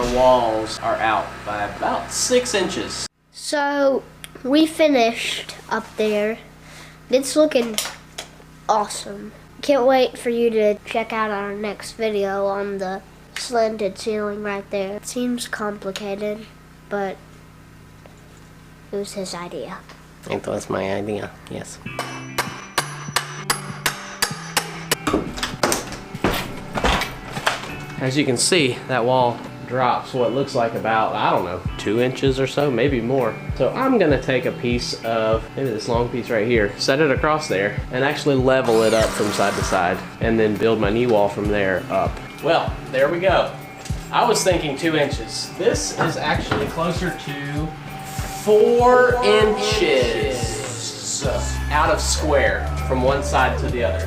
our walls are out by about 6 inches. So we finished up there. It's looking awesome. Can't wait for you to check out our next video on the slanted ceiling right there. It seems complicated, but it was his idea. It was my idea, yes. As you can see, that wall drops what looks like about, I don't know, 2 inches or so, maybe more. So I'm gonna take a piece of, maybe this long piece right here, set it across there, and actually level it up from side to side, and then build my knee wall from there up. Well, there we go. I was thinking 2 inches. This is actually closer to 4 inches out of square from one side to the other.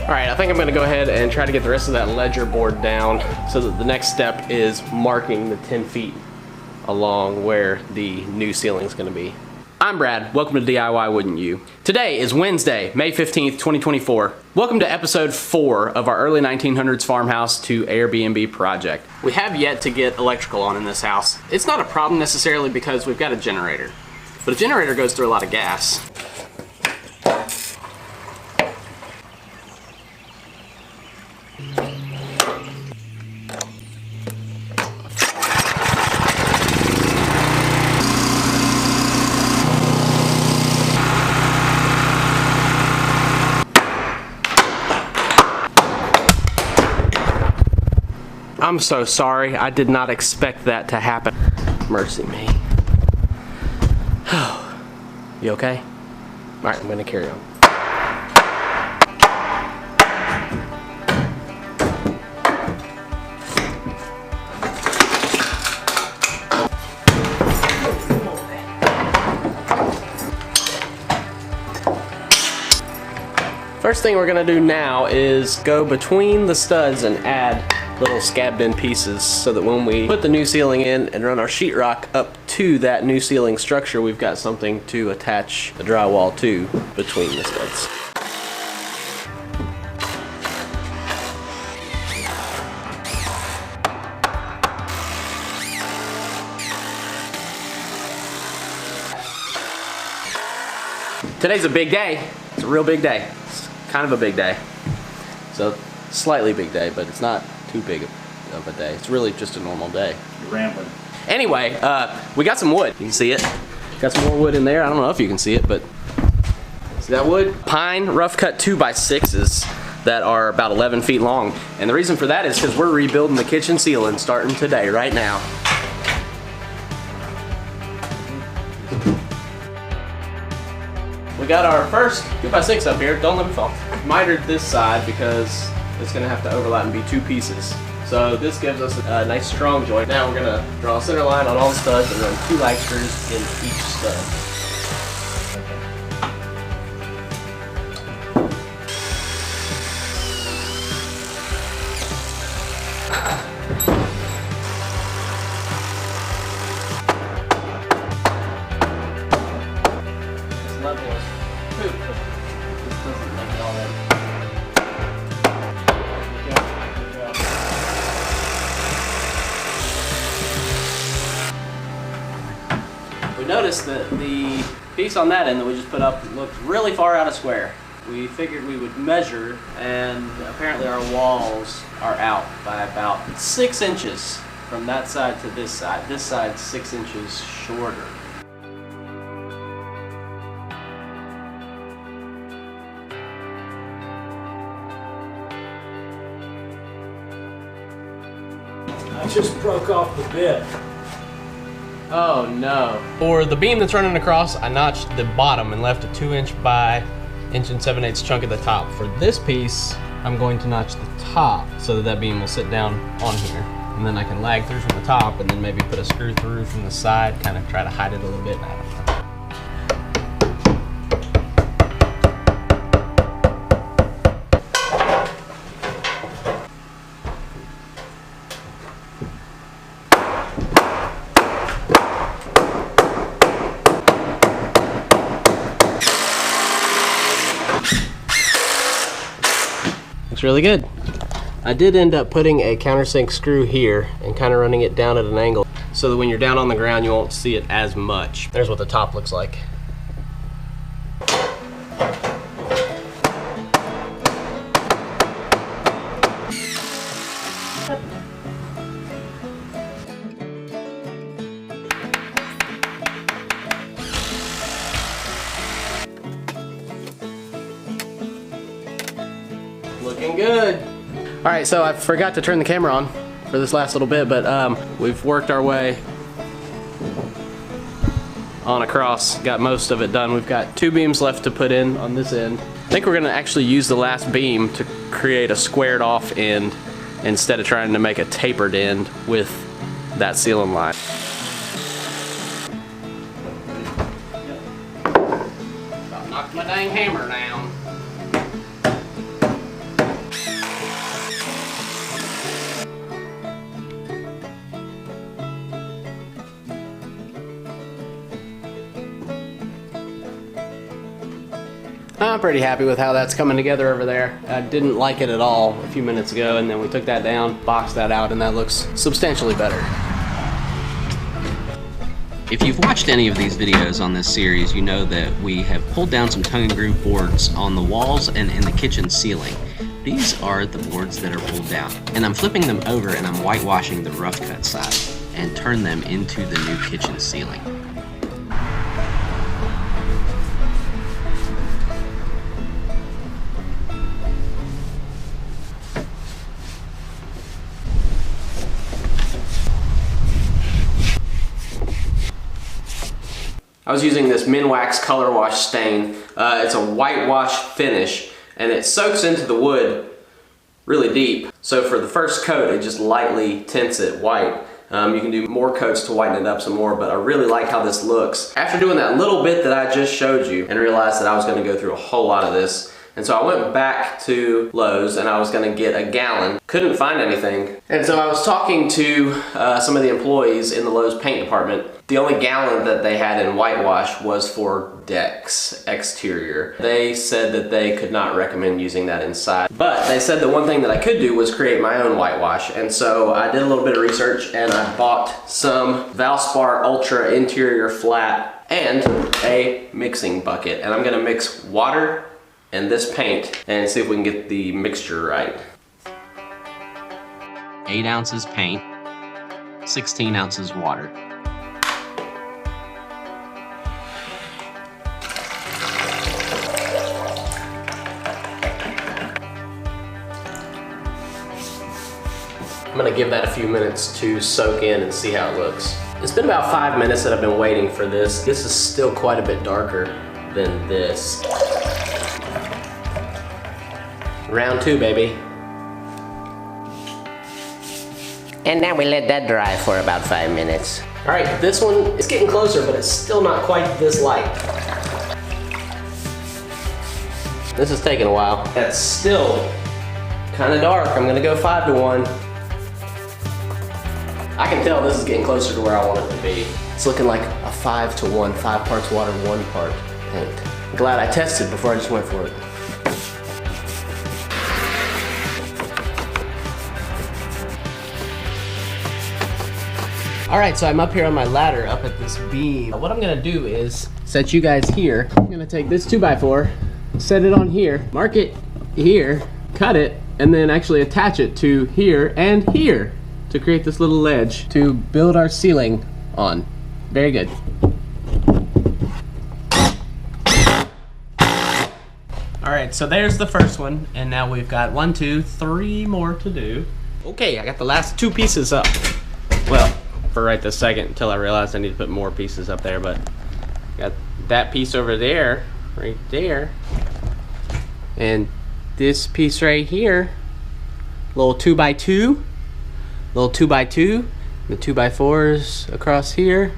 All right, I think I'm gonna go ahead and try to get the rest of that ledger board down so that the next step is marking the 10 feet along where the new ceiling is gonna be. I'm Brad, welcome to DIY Wouldn't You? Today is Wednesday, May 15th, 2024. Welcome to episode 4 of our early 1900s farmhouse to AirBNB project. We have yet to get electrical on in this house. It's not a problem necessarily because we've got a generator, but a generator goes through a lot of gas. I'm so sorry. I did not expect that to happen. Mercy me. You okay? All right, I'm gonna carry on. First thing we're gonna do now is go between the studs and add little scabbed in pieces so that when we put the new ceiling in and run our sheetrock up to that new ceiling structure, we've got something to attach the drywall to between the studs. Today's a big day. It's a real big day. It's kind of a big day. So slightly big day, but it's not too big of a day. It's really just a normal day. You're rambling. Anyway, we got some wood. You can see it. Got some more wood in there. I don't know if you can see it, but see that wood? Pine rough cut 2x6s that are about 11 feet long. And the reason for that is because we're rebuilding the kitchen ceiling starting today, right now. We got our first 2x6 up here. Don't let me fall. Mitered this side because it's gonna have to overlap and be 2 pieces. So this gives us a nice strong joint. Now we're gonna draw a center line on all the studs and run 2 lag screws in each stud. This level is poop, but this doesn't make it already. We noticed that the piece on that end that we just put up looked really far out of square. We figured we would measure, and apparently our walls are out by about 6 inches from that side to this side. This side's 6 inches shorter. I just broke off the bit. Oh no. For the beam that's running across, I notched the bottom and left a 2 inch by 1 7/8 chunk at the top. For this piece, I'm going to notch the top so that that beam will sit down on here. And then I can lag through from the top and then maybe put a screw through from the side, kind of try to hide it a little bit. I don't know. Looks really good. I did end up putting a countersink screw here and kind of running it down at an angle so that when you're down on the ground you won't see it as much. There's what the top looks like. Looking good. All right, so I forgot to turn the camera on for this last little bit, but we've worked our way on across, got most of it done. We've got 2 beams left to put in on this end. I think we're gonna actually use the last beam to create a squared off end instead of trying to make a tapered end with that ceiling line. Knocked my dang hammer down. I'm pretty happy with how that's coming together over there. I didn't like it at all a few minutes ago, and then we took that down, boxed that out, and that looks substantially better. If you've watched any of these videos on this series, you know that we have pulled down some tongue and groove boards on the walls and in the kitchen ceiling. These are the boards that are pulled down, and I'm flipping them over and I'm whitewashing the rough cut side and turn them into the new kitchen ceiling. I was using this Minwax color wash stain. It's a whitewash finish and it soaks into the wood really deep. So for the first coat, it just lightly tints it white. You can do more coats to whiten it up some more, but I really like how this looks. After doing that little bit that I just showed you and realized that I was gonna go through a whole lot of this, and so I went back to Lowe's and I was gonna get a gallon. Couldn't find anything. And so I was talking to some of the employees in the Lowe's paint department. The only gallon that they had in whitewash was for decks, exterior. They said that they could not recommend using that inside. But they said the one thing that I could do was create my own whitewash. And so I did a little bit of research and I bought some Valspar Ultra interior flat and a mixing bucket. And I'm gonna mix water and this paint and see if we can get the mixture right. 8 ounces paint, 16 ounces water. I'm gonna give that a few minutes to soak in and see how it looks. It's been about 5 minutes that I've been waiting for this. This is still quite a bit darker than this. Round 2, baby. And now we let that dry for about 5 minutes. All right, this one is getting closer, but it's still not quite this light. This is taking a while. That's still kind of dark. I'm gonna go 5 to 1. I can tell this is getting closer to where I want it to be. It's looking like a 5 to 1, 5 parts water, 1 part paint. I'm glad I tested before I just went for it. All right, so I'm up here on my ladder up at this beam. What I'm gonna do is set you guys here. I'm gonna take this 2x4, set it on here, mark it here, cut it, and then actually attach it to here and here to create this little ledge to build our ceiling on. Very good. All right, so there's the first one, and now we've got 1, 2, 3 more to do. Okay, I got the last 2 pieces up. Well, for right this second, until I realized I need to put more pieces up there, but got that piece over there, right there, and this piece right here, little 2x2, little 2x2, the 2x4s across here,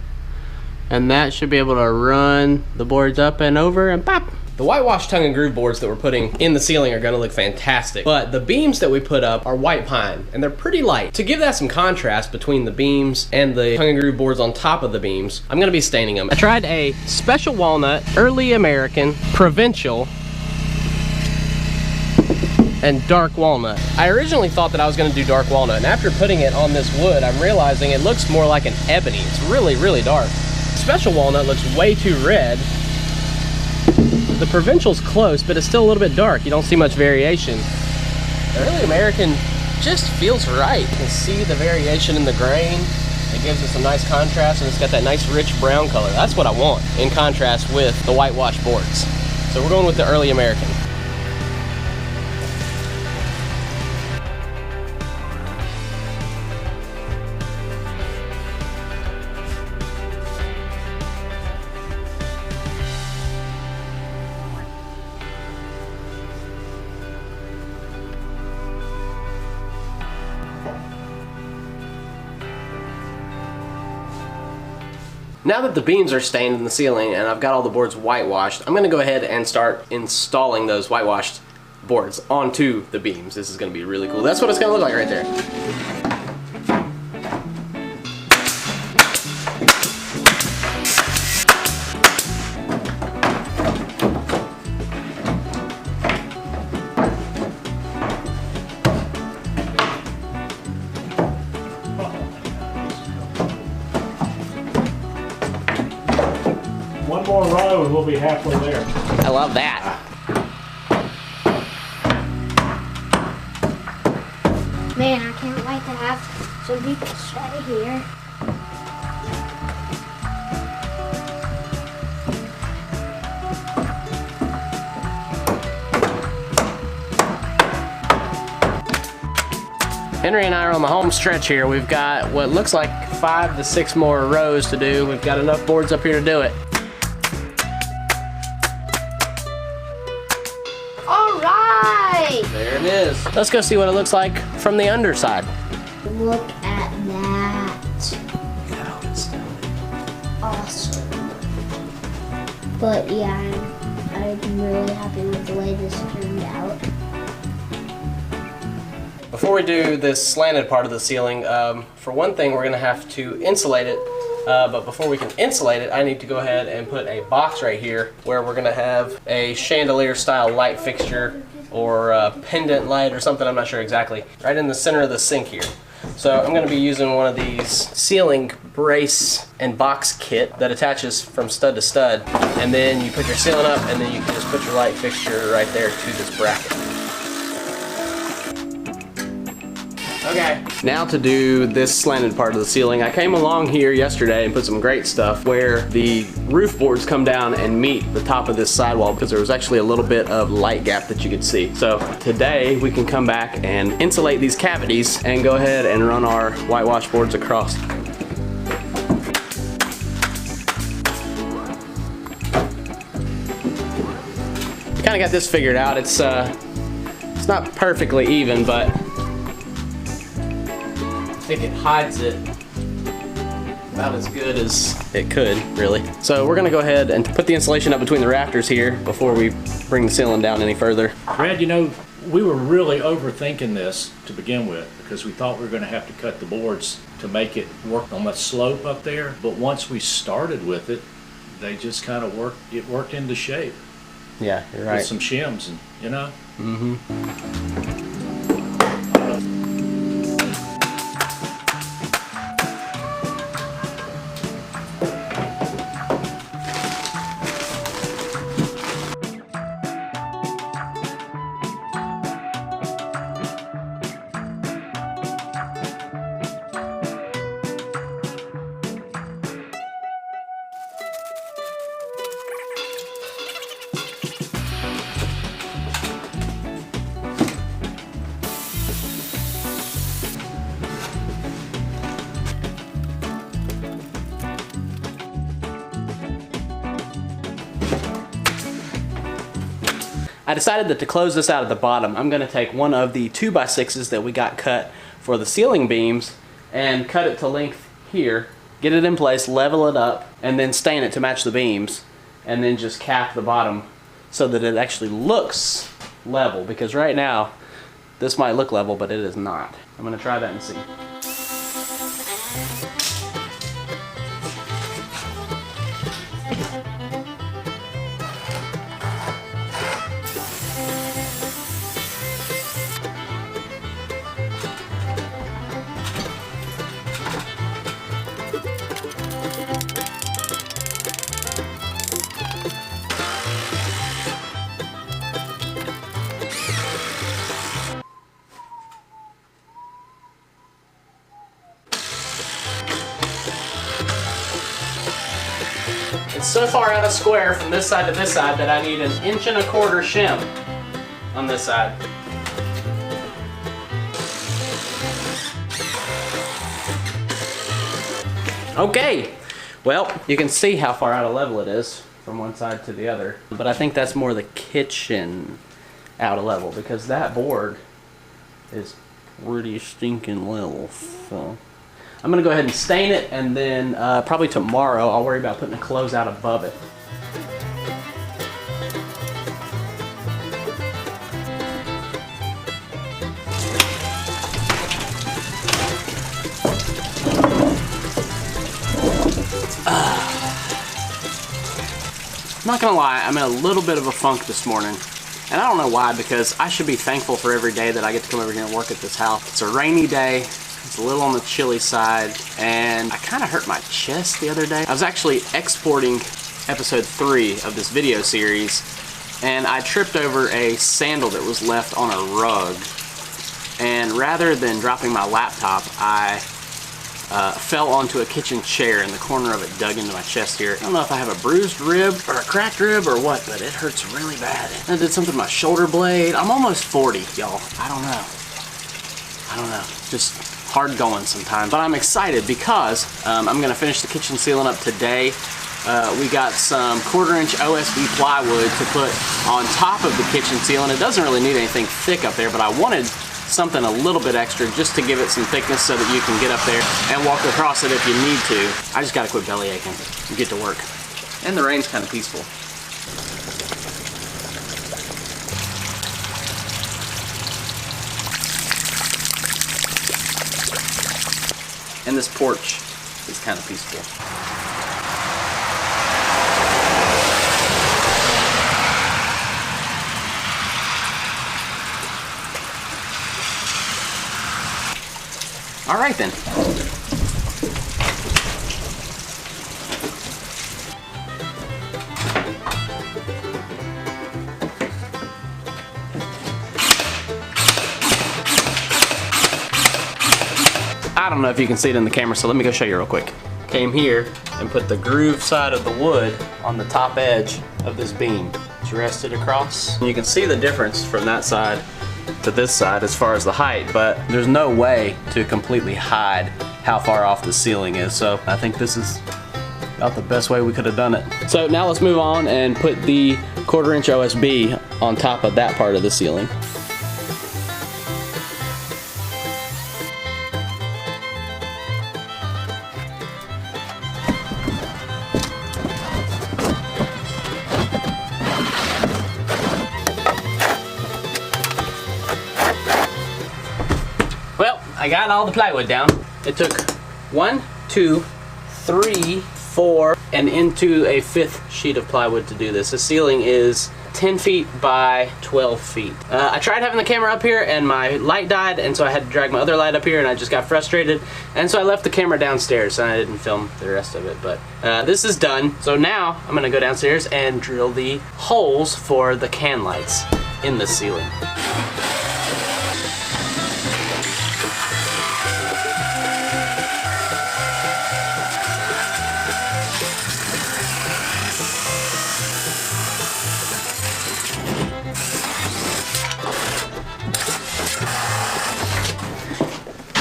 and that should be able to run the boards up and over and pop. The whitewash tongue and groove boards that we're putting in the ceiling are gonna look fantastic, but the beams that we put up are white pine, and they're pretty light. To give that some contrast between the beams and the tongue and groove boards on top of the beams, I'm gonna be staining them. I tried a special walnut, early American, provincial, and dark walnut. I originally thought that I was gonna do dark walnut, and after putting it on this wood, I'm realizing it looks more like an ebony. It's really, really dark. Special walnut looks way too red. The provincial's close, but it's still a little bit dark. You don't see much variation. The early American just feels right. You can see the variation in the grain. It gives us a nice contrast, and it's got that nice rich brown color. That's what I want in contrast with the whitewash boards. So we're going with the early American. Now that the beams are stained in the ceiling and I've got all the boards whitewashed, I'm going to go ahead and start installing those whitewashed boards onto the beams. This is going to be really cool. That's what it's going to look like right there. One more row and we'll be halfway there. I love that. Man, I can't wait to have some people stay here. Henry and I are on the home stretch here. We've got what looks like 5 to 6 more rows to do. We've got enough boards up here to do it. All right. There it is. Let's go see what it looks like from the underside. Look at that. Awesome. But yeah, I'm really happy with the way this turned out. Before we do this slanted part of the ceiling, for one thing, we're going to have to insulate it. But before we can insulate it, I need to go ahead and put a box right here where we're going to have a chandelier style light fixture or a pendant light or something, I'm not sure exactly, right in the center of the sink here. So I'm going to be using one of these ceiling brace and box kit that attaches from stud to stud, and then you put your ceiling up and then you can just put your light fixture right there to this bracket. Okay, now to do this slanted part of the ceiling. I came along here yesterday and put some great stuff where the roof boards come down and meet the top of this sidewall because there was actually a little bit of light gap that you could see. So today we can come back and insulate these cavities and go ahead and run our whitewash boards across. Kind of got this figured out. It's not perfectly even, but I think it hides it about as good as it could, really. So we're gonna go ahead and put the insulation up between the rafters here before we bring the ceiling down any further. Brad, you know, we were really overthinking this to begin with because we thought we were going to have to cut the boards to make it work on that slope up there. But once we started with it, they just kind of worked into shape. Yeah, you're right. With some shims, and you know. Mm-hmm. I decided that to close this out at the bottom, I'm going to take one of the 2x6s that we got cut for the ceiling beams and cut it to length here, get it in place, level it up, and then stain it to match the beams, and then just cap the bottom so that it actually looks level, because right now this might look level, but it is not. I'm going to try that and see. It's so far out of square from this side to this side that I need 1.25 inches shim on this side. Okay, well, you can see how far out of level it is from one side to the other, but I think that's more the kitchen out of level because that board is pretty stinking level. So I'm gonna go ahead and stain it, and then probably tomorrow I'll worry about putting a closeout above it. I'm not gonna lie, I'm in a little bit of a funk this morning. And I don't know why, because I should be thankful for every day that I get to come over here and work at this house. It's a rainy day, it's a little on the chilly side, and I kind of hurt my chest the other day. I was actually exporting episode 3 of this video series, and I tripped over a sandal that was left on a rug. And rather than dropping my laptop, I fell onto a kitchen chair, and the corner of it dug into my chest here. I don't know if I have a bruised rib or a cracked rib or what, but it hurts really bad. I did something to my shoulder blade. I'm almost 40, y'all. I don't know. Just hard going sometimes. But I'm excited because I'm gonna finish the kitchen ceiling up today. We got some 1/4-inch OSB plywood to put on top of the kitchen ceiling. It doesn't really need anything thick up there, but I wanted something a little bit extra just to give it some thickness so that you can get up there and walk across it if you need to. I just gotta quit belly aching and get to work. And the rain's kind of peaceful. And this porch is kind of peaceful. All right then. I don't know if you can see it in the camera, so let me go show you real quick. Came here and put the groove side of the wood on the top edge of this beam. It's rested across. And you can see the difference from that side to this side as far as the height, but there's no way to completely hide how far off the ceiling is, so I think this is about the best way we could have done it. So now let's move on and put the 1/4-inch OSB on top of that part of the ceiling. I got all the plywood down. It took 1, 2, 3, 4, and into a 5th sheet of plywood to do this. The ceiling is 10 feet by 12 feet. I tried having the camera up here and my light died, and so I had to drag my other light up here, and I just got frustrated, and so I left the camera downstairs and I didn't film the rest of it. But this is done. So now I'm gonna go downstairs and drill the holes for the can lights in the ceiling.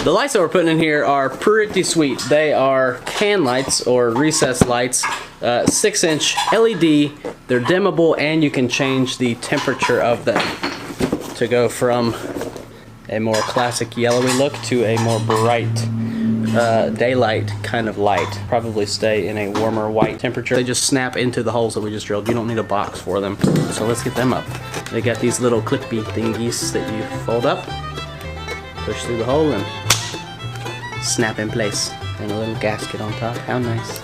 The lights that we're putting in here are pretty sweet. They are can lights or recessed lights, 6-inch LED. They're dimmable, and you can change the temperature of them to go from a more classic yellowy look to a more bright daylight kind of light. Probably stay in a warmer white temperature. They just snap into the holes that we just drilled. You don't need a box for them. So let's get them up. They got these little clippy thingies that you fold up, push through the hole, and snap in place, and a little gasket on top. How nice.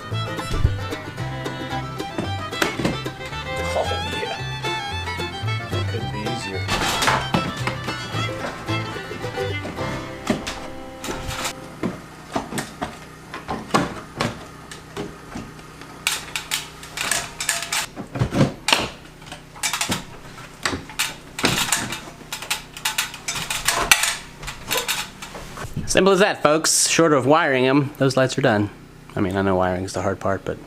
Oh yeah. That couldn't be easier. Simple as that, folks. Short of wiring them, those lights are done. I mean, I know wiring is the hard part, but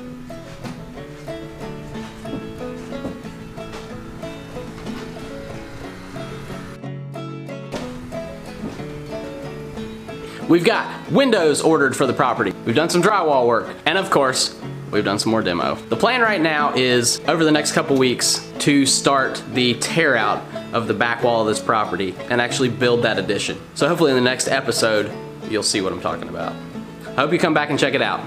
We've got windows ordered for the property. We've done some drywall work. And of course, we've done some more demo. The plan right now is over the next couple weeks to start the tear out of the back wall of this property and actually build that addition. So hopefully in the next episode, you'll see what I'm talking about. I hope you come back and check it out.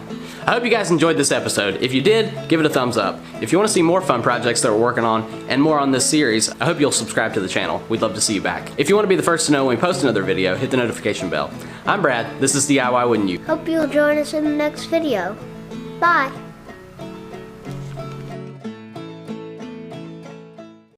I hope you guys enjoyed this episode. If you did, give it a thumbs up. If you want to see more fun projects that we're working on and more on this series, I hope you'll subscribe to the channel. We'd love to see you back. If you want to be the first to know when we post another video, hit the notification bell. I'm Brad. This is DIY Wouldn't You? Hope you'll join us in the next video. Bye.